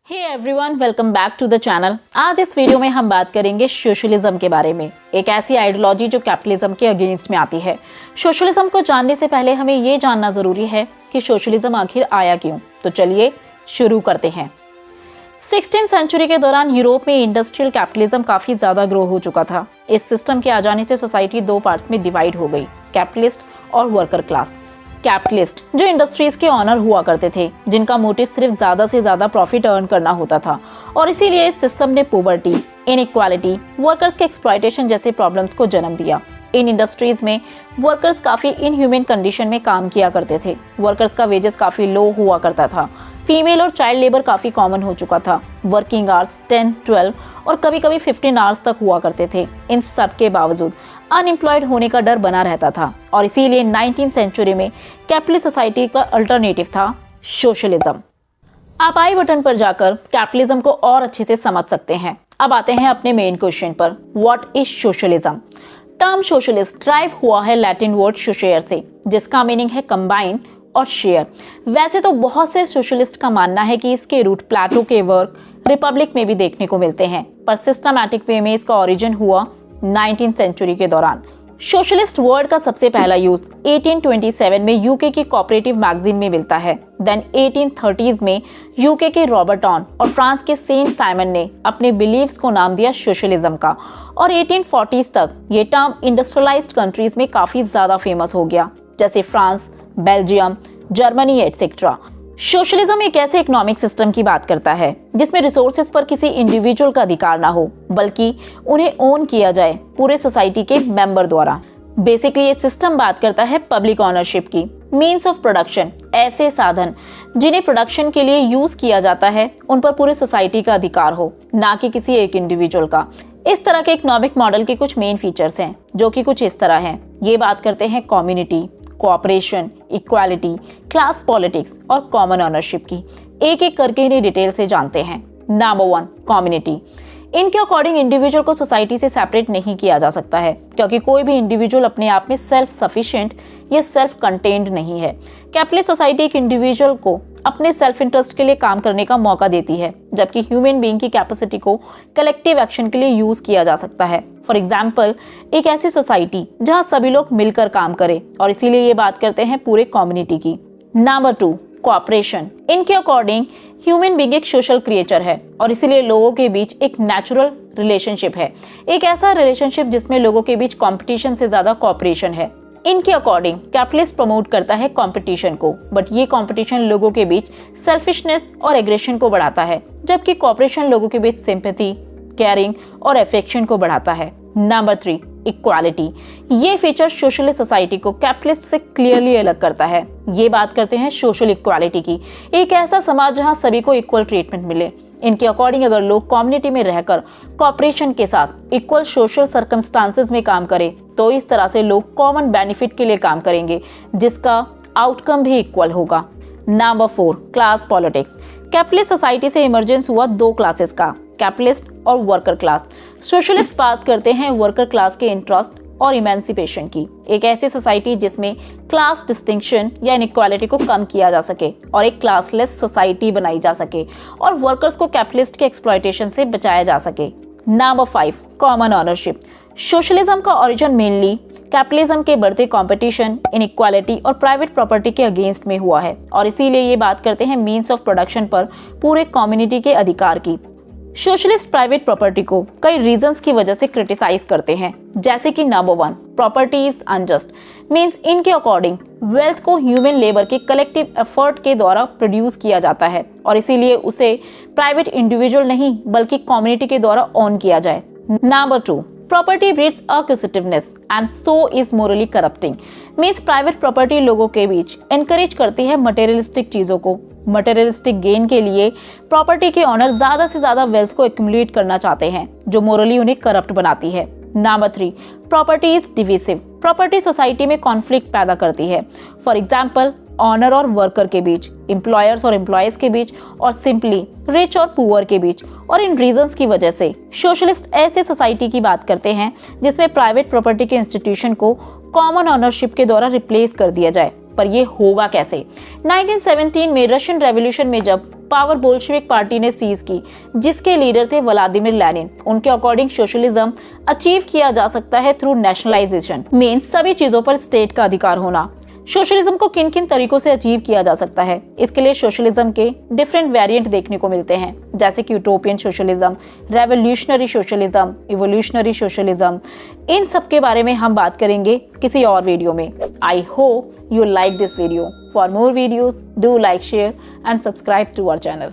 Hey everyone, welcome back to the channel. आज इस video में हम बात करेंगे सोशलिज्म के बारे में, एक ऐसी आइडियोलॉजी जो कैपिटलिज्म के अगेंस्ट में आती है। सोशलिज्म को जानने से पहले हमें ये जानना जरूरी है कि सोशलिज्म आखिर आया क्यों। तो चलिए शुरू करते हैं। 16वीं सेंचुरी के दौरान यूरोप में इंडस्ट्रियल कैपिटलिज्म काफी ज्यादा ग्रो हो चुका था। इस सिस्टम के आ जाने से सोसाइटी दो पार्ट्स में डिवाइड हो गई, कैपिटलिस्ट और वर्कर क्लास। कैपिटलिस्ट जो इंडस्ट्रीज के ऑनर हुआ करते थे, जिनका मोटिव सिर्फ ज्यादा से ज्यादा प्रॉफिट अर्न करना होता था, और इसीलिए इस सिस्टम ने पॉवर्टी, इनइक्वालिटी, वर्कर्स के एक्सप्लॉयटेशन जैसे प्रॉब्लम्स को जन्म दिया। इन इंडस्ट्रीज में वर्कर्स काफी इनह्यूमन कंडीशन में काम किया करते थे। वर्कर्स का वेजेस काफी लो हुआ करता था। फीमेल और चाइल्ड लेबर काफी कॉमन हो चुका था। वर्किंग आवर्स 10, 12 और कभी कभी 15 आवर्स तक हुआ करते थे। इन सब के बावजूद अनएम्प्लॉयड होने का डर बना रहता था, और इसीलिए 19वीं सेंचुरी में कैपिटलिस्ट सोसाइटी का अल्टरनेटिव था सोशलिज्म। आप आई बटन पर जाकर कैपिटलिज्म को और अच्छे से समझ सकते हैं। अब आते हैं अपने मेन क्वेश्चन पर, what is socialism. Term socialist drive हुआ है लैटिन वर्ड सोशेयर से, जिसका मीनिंग है कंबाइन और शेयर। वैसे तो बहुत से सोशलिस्ट का मानना है कि इसके रूट प्लेटो के वर्क रिपब्लिक में भी देखने को मिलते हैं, पर सिस्टमैटिक वे में इसका ओरिजिन हुआ 19वीं सेंचुरी के दौरान। सोशलिस्ट वर्ड का सबसे पहला यूज 1827 में यूके की कोऑपरेटिव मैगजीन में मिलता है। देन 1830s में यूके के रॉबर्टॉन और फ्रांस के सेंट साइमन ने अपने बिलीव्स को नाम दिया सोशलिज्म का, और 1840s तक ये टर्म इंडस्ट्रियलाइज्ड कंट्रीज में काफी ज्यादा फेमस हो गया, जैसे France, Belgium, Germany etcetera. Socialism एक ऐसे इकोनॉमिक सिस्टम की बात करता है जिसमें रिसोर्सेज पर किसी इंडिविजुअल का अधिकार ना हो, बल्कि उन्हें ओन किया जाए पूरे सोसाइटी के मेंबर द्वारा। बेसिकली ये सिस्टम बात करता है पब्लिक ओनरशिप की। मीन्स ऑफ प्रोडक्शन, ऐसे साधन जिन्हें प्रोडक्शन के लिए यूज किया जाता है, उन पर पूरे सोसाइटी का अधिकार हो, ना कि किसी एक इंडिविजुअल का। इस तरह के इकोनॉमिक मॉडल के कुछ मेन फीचर्स हैं, जो कि कुछ इस तरह हैं। ये बात करते हैं community, cooperation, equality, class politics और कॉमन ओनरशिप की। एक एक करके इन्हें डिटेल से जानते हैं। Number 1, community. इनके अकॉर्डिंग इंडिविजुअल को सोसाइटी से सेपरेट नहीं किया जा सकता है, क्योंकि कोई भी इंडिविजुअल अपने आप में सेल्फ सफिशिएंट या सेल्फ कंटेन्ड नहीं है। कैपिटलिस्ट सोसाइटी एक इंडिविजुअल को अपने सेल्फ इंटरेस्ट के लिए काम करने का मौका देती है, जबकि ह्यूमन बीइंग की कैपेसिटी को कलेक्टिव एक्शन के लिए यूज किया जा सकता है। फॉर एग्जाम्पल, एक ऐसी सोसाइटी जहां सभी लोग मिलकर काम करें, और इसीलिए ये बात करते हैं पूरे कम्युनिटी की। Number 2, cooperation. इनके अकॉर्डिंग ह्यूमन बीइंग एक सोशल क्रिएचर है, और इसीलिए लोगों के बीच एक नेचुरल रिलेशनशिप है, एक ऐसा रिलेशनशिप जिसमें लोगों के बीच कंपटीशन से ज्यादा कोऑपरेशन है। इनके अकॉर्डिंग कैपिटलिस्ट प्रमोट करता है कंपटीशन को, बट ये कंपटीशन लोगों के बीच सेल्फिशनेस और एग्रेशन को बढ़ाता है, जबकि कोऑपरेशन लोगों के बीच सिंपैथी, केयरिंग और अफेक्शन को बढ़ाता है। Number 3, equality. ये फीचर सोशलिस्ट सोसाइटी को कैपिटलिस्ट से क्लियरली अलग करता है। ये बात करते हैं सोशल इक्वालिटी की, एक ऐसा समाज जहां सभी को इक्वल ट्रीटमेंट मिले। इनके अकॉर्डिंग अगर लोग कम्युनिटी में रहकर कोऑपरेशन के साथ इक्वल सोशल सर्कमस्टांसेस में काम करें, तो इस तरह से लोग कॉमन बेनिफिट के लिए काम करेंगे, जिसका आउटकम भी इक्वल होगा। Number 4, class politics. Capitalist society से इमर्जेंस हुआ दो क्लासेस का, कैपिटलिस्ट और वर्कर क्लास। सोशलिस्ट बात करते हैं वर्कर क्लास के इंटरेस्ट और इमेंसिपेशन की, एक ऐसी सोसाइटी जिसमें क्लास डिस्टिंक्शन या इनइक्वालिटी को कम किया जा सके और एक क्लासलेस सोसाइटी बनाई जा सके, और वर्कर्स को कैपिटलिस्ट के एक्सप्लॉयटेशन से बचाया जा सके। Number 5, common ownership. सोशलिज्म का ओरिजिन मेनली कैपिटलिज्म के बढ़ते कंपटीशन, इनइक्वालिटी और प्राइवेट प्रॉपर्टी के अगेंस्ट में हुआ है, और इसीलिए ये बात करते हैं मीन्स ऑफ प्रोडक्शन पर पूरे कम्युनिटी के अधिकार की। सोशलिस्ट प्राइवेट प्रॉपर्टी को कई रीजंस की वजह से क्रिटिसाइज करते हैं, जैसे कि number 1, property is unjust. Means इनके अकॉर्डिंग वेल्थ को ह्यूमन लेबर के कलेक्टिव एफर्ट के द्वारा प्रोड्यूस किया जाता है, और इसीलिए उसे प्राइवेट इंडिविजुअल नहीं बल्कि कम्युनिटी के द्वारा ओन किया जाए। Number 2, property breeds acquisitiveness and so is morally corrupting. Means private property लोगों के बीच एनकरेज करती है मटेरियलिस्टिक चीजों को। मटेरियलिस्टिक गेन के लिए प्रॉपर्टी के ऑनर ज्यादा से ज्यादा वेल्थ को एक्यूमुलेट करना चाहते हैं, जो मोरली उन्हें करप्ट बनाती है। Number 3, property is divisive. Property society में कॉन्फ्लिक्ट पैदा करती है। फॉर एग्जाम्पल, ऑनर और वर्कर के बीच, एम्प्लॉयर्स और एम्प्लॉयज के बीच, और सिंपली रिच और पुअर के बीच। और इन रीजंस की वजह से सोशलिस्ट ऐसे सोसाइटी की बात करते हैं जिसमें प्राइवेट प्रॉपर्टी के इंस्टीट्यूशन को कॉमन ओनरशिप के द्वारा रिप्लेस कर दिया जाए, पर यह होगा कैसे। 1917 में रशियन रेवोल्यूशन में जब पावर बोल्शेविक पार्टी ने सीज की, जिसके लीडर थे व्लादिमीर लेनिन। उनके अकॉर्डिंग सोशलिज्म अचीव किया जा सकता है थ्रू नेशनलाइजेशन, मीन्स सभी चीजों पर स्टेट का अधिकार होना। सोशलिज्म को किन किन तरीकों से अचीव किया जा सकता है, इसके लिए सोशलिज्म के डिफरेंट वेरिएंट देखने को मिलते हैं, जैसे कि utopian socialism, revolutionary socialism, evolutionary socialism. इन सब के बारे में हम बात करेंगे किसी और वीडियो में। I hope you like this video. For more videos do like, share and subscribe to our channel.